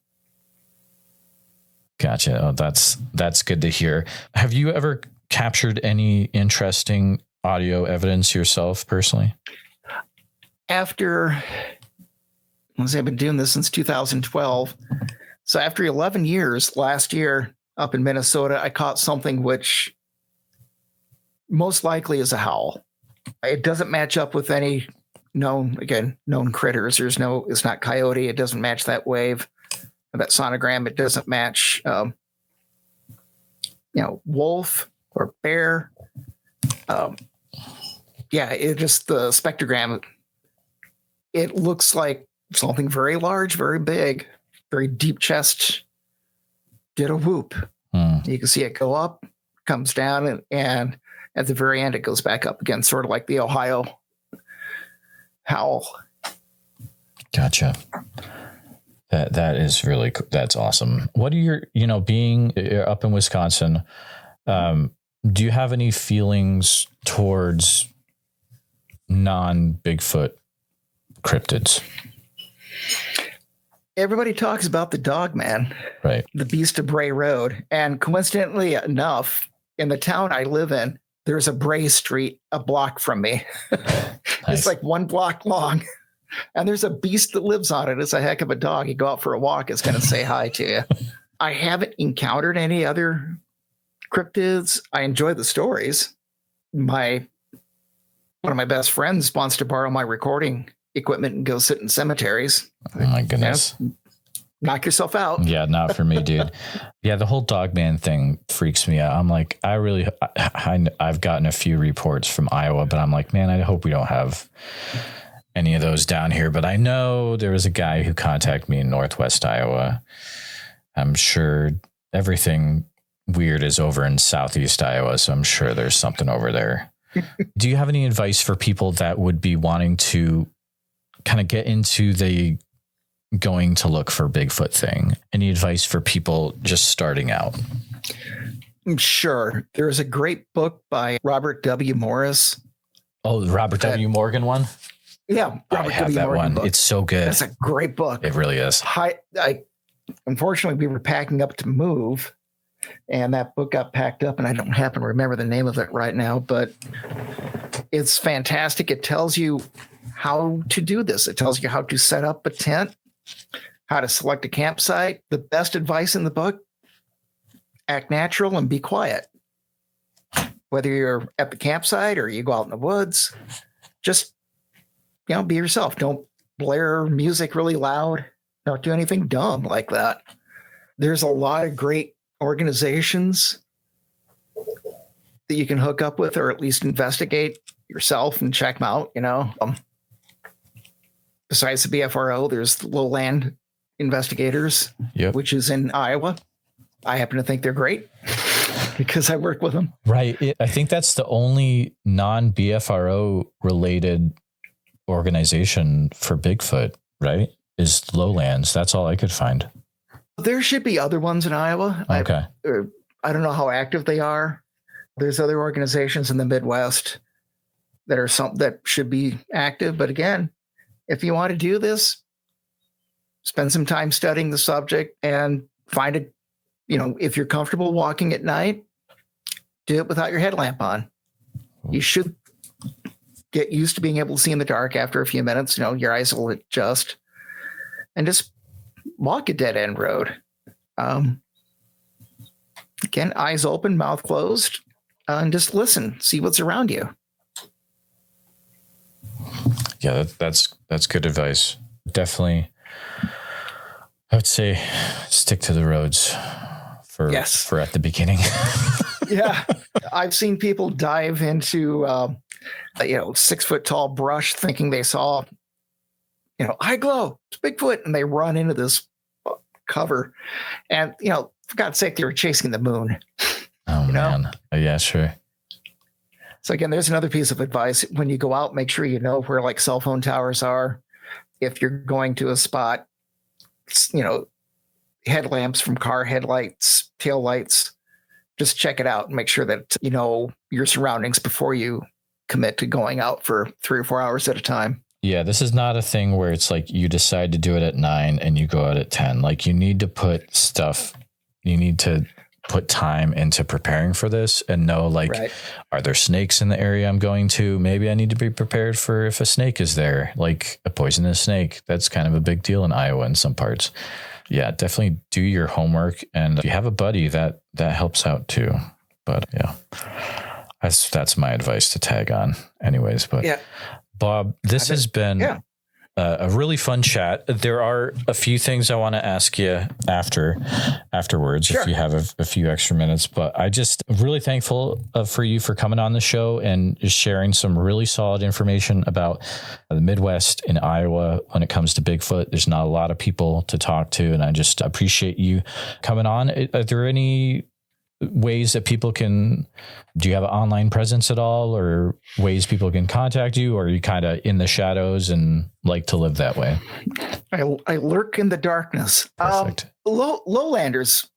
Gotcha. Oh, that's good to hear. Have you ever captured any interesting audio evidence yourself personally? I've been doing this since 2012. So after 11 years, last year up in Minnesota, I caught something which most likely is a howl. It doesn't match up with any known critters. It's not coyote. It doesn't match that wave, that sonogram. It doesn't match, wolf or bear. It just, the spectrogram, it looks like something very large, very big, very deep chest did a whoop. You can see it go up, comes down, and at the very end, it goes back up again, sort of like the Ohio howl. Gotcha. That is really cool. That's awesome. What are your, being up in Wisconsin, do you have any feelings towards non-Bigfoot cryptids? Everybody talks about the dog man, right? The Beast of Bray Road. And coincidentally enough, in the town I live in, there's a Bray Street a block from me. Nice. It's like 1 block long. And there's a beast that lives on it. It's a heck of a dog. You go out for a walk, it's going to say hi to you. I haven't encountered any other cryptids. I enjoy the stories. One of my best friends wants to borrow my recording equipment and go sit in cemeteries. Oh my goodness. Knock yourself out. Yeah, not for me, dude. Yeah, the whole dog man thing freaks me out. I'm like, I've gotten a few reports from Iowa, but I'm like, man, I hope we don't have any of those down here. But I know there was a guy who contacted me in Northwest Iowa. I'm sure everything weird is over in Southeast Iowa, so I'm sure there's something over there. Do you have any advice for people that would be wanting to kind of get into the going to look for Bigfoot thing? Any advice for people just starting out? Sure. There's a great book by Robert W. Morris. Oh, the Robert W. Morgan one? Yeah. I have that one. Book. It's so good. That's a great book. It really is. Unfortunately, we were packing up to move, and that book got packed up, and I don't happen to remember the name of it right now, but it's fantastic. It tells you how to do this. It tells you how to set up a tent, how to select a campsite. The best advice in the book: act natural and be quiet. Whether you're at the campsite or you go out in the woods, just, be yourself. Don't blare music really loud. Don't do anything dumb like that. There's a lot of great organizations that you can hook up with, or at least investigate yourself and check them out. Besides the BFRO, there's the Lowland Investigators, which is in Iowa. I happen to think they're great because I work with them. Right. I think that's the only non-BFRO related organization for Bigfoot, right? Is Lowlands. That's all I could find. There should be other ones in Iowa. Okay. I don't know how active they are. There's other organizations in the Midwest that should be active. But again, if you want to do this, spend some time studying the subject and find it. If you're comfortable walking at night, do it without your headlamp on. You should get used to being able to see in the dark after a few minutes. Your eyes will adjust. And just walk a dead end road. Again, eyes open, mouth closed, and just listen, see what's around you. Yeah, that's good advice. Definitely, I would say stick to the roads for at the beginning. Yeah, I've seen people dive into 6 foot tall brush thinking they saw eye glow, it's Bigfoot, and they run into this cover, and for God's sake, they were chasing the moon. Oh man, yeah, sure. So again, there's another piece of advice: when you go out, make sure you know where like cell phone towers are. If you're going to a spot, headlamps from car headlights, tail lights, just check it out and make sure that your surroundings before you commit to going out for 3 or 4 hours at a time. Yeah, this is not a thing where it's like you decide to do it at 9 and you go out at 10. Like you need to put time into preparing for this and know Are there snakes in the area I'm going to? Maybe I need to be prepared for if a snake is there, like a poisonous snake. That's kind of a big deal in Iowa in some parts. Yeah, definitely do your homework. And if you have a buddy, that helps out too. But yeah, that's my advice to tag on anyways. But yeah. Bob, this has been a really fun chat. There are a few things I want to ask you afterwards, if you have a few extra minutes. But I'm really thankful for you for coming on the show and sharing some really solid information about the Midwest in Iowa when it comes to Bigfoot. There's not a lot of people to talk to, and I just appreciate you coming on. Are there any ways that people do you have an online presence at all, or ways people can contact you, or are you kind of in the shadows and like to live that way? I lurk in the darkness. Perfect. Lowlanders,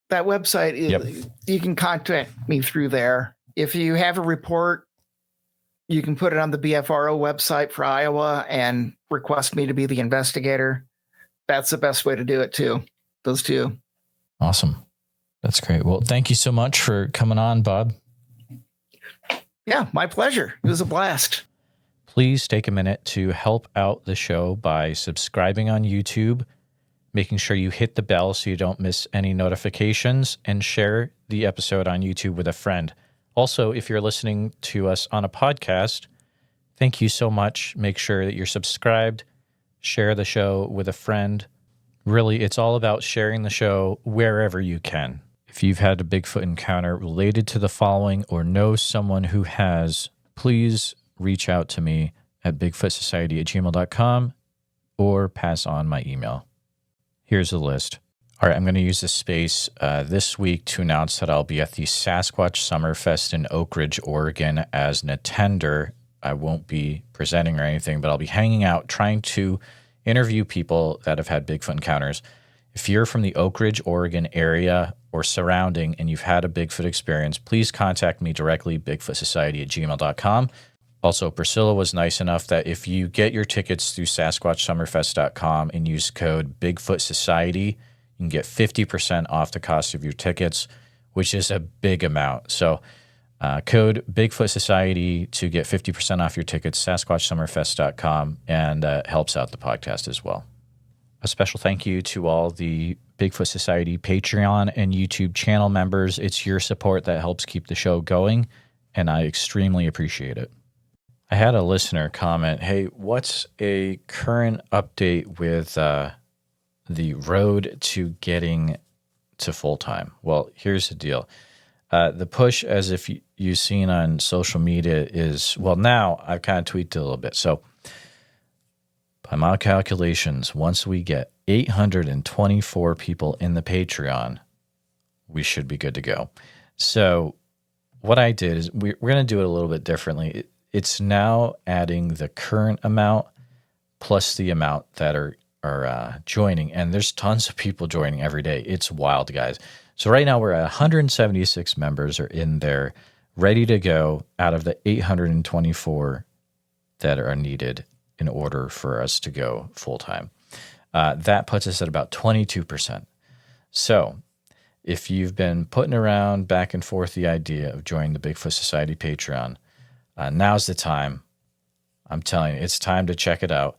that website, you can contact me through there. If you have a report, you can put it on the BFRO website for Iowa and request me to be the investigator. That's the best way to do it too. Those two. Awesome. That's great. Well, thank you so much for coming on, Bob. Yeah, my pleasure. It was a blast. Please take a minute to help out the show by subscribing on YouTube, making sure you hit the bell so you don't miss any notifications, and share the episode on YouTube with a friend. Also, if you're listening to us on a podcast, thank you so much. Make sure that you're subscribed, share the show with a friend. Really, it's all about sharing the show wherever you can. If you've had a Bigfoot encounter related to the following or know someone who has, please reach out to me at bigfootsociety@gmail.com or pass on my email. Here's the list. All right, I'm going to use this space this week to announce that I'll be at the Sasquatch Summerfest in Oak Ridge, Oregon as an attender. I won't be presenting or anything, but I'll be hanging out, trying to interview people that have had Bigfoot encounters. If you're from the Oak Ridge, Oregon area or surrounding and you've had a Bigfoot experience, please contact me directly, bigfootsociety@gmail.com. Also, Priscilla was nice enough that if you get your tickets through sasquatchsummerfest.com and use code Bigfoot Society, you can get 50% off the cost of your tickets, which is a big amount. So code Bigfoot Society to get 50% off your tickets, sasquatchsummerfest.com, and helps out the podcast as well. A special thank you to all the Bigfoot Society Patreon and YouTube channel members. It's your support that helps keep the show going, and I extremely appreciate it. I had a listener comment, hey, what's a current update with the road to getting to full-time? Well, here's the deal. The push, as if you've seen on social media, is, well, now I've kind of tweaked it a little bit. So by my calculations, once we get 824 people in the Patreon, we should be good to go. So what I did is we're going to do it a little bit differently. It's now adding the current amount plus the amount that are joining, and there's tons of people joining every day. It's wild, guys. So right now we're at 176 members are in there, ready to go out of the 824 that are needed in order for us to go full-time. That puts us at about 22%. So if you've been putting around back and forth the idea of joining the Bigfoot Society Patreon, now's the time. I'm telling you, it's time to check it out.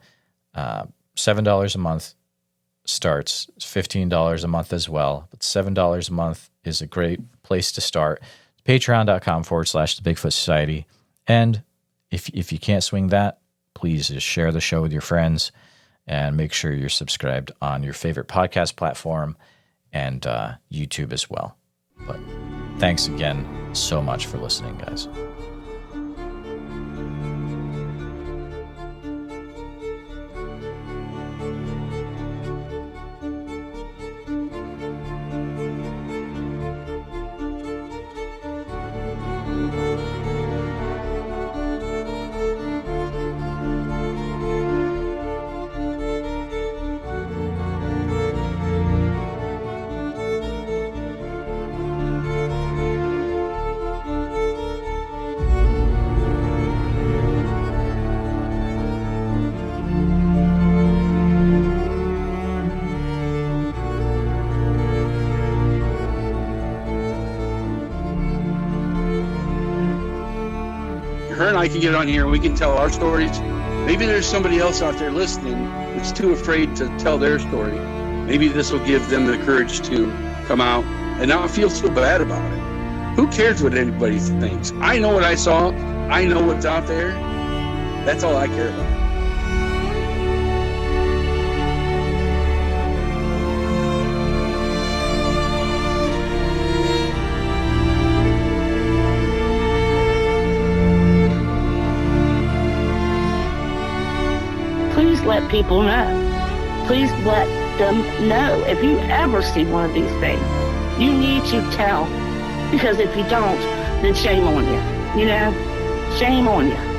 $7 a month starts. It's $15 a month as well, but $7 a month is a great place to start. Patreon.com/the Bigfoot Society. And if you can't swing that, please just share the show with your friends and make sure you're subscribed on your favorite podcast platform and YouTube as well. But thanks again so much for listening, guys. Her and I can get on here and we can tell our stories. Maybe there's somebody else out there listening that's too afraid to tell their story. Maybe this will give them the courage to come out and not feel so bad about it. Who cares what anybody thinks? I know what I saw. I know what's out there. That's all I care about. Please let people know. Please let them know if you ever see one of these things. You need to tell, because if you don't, then shame on you. You know, shame on you.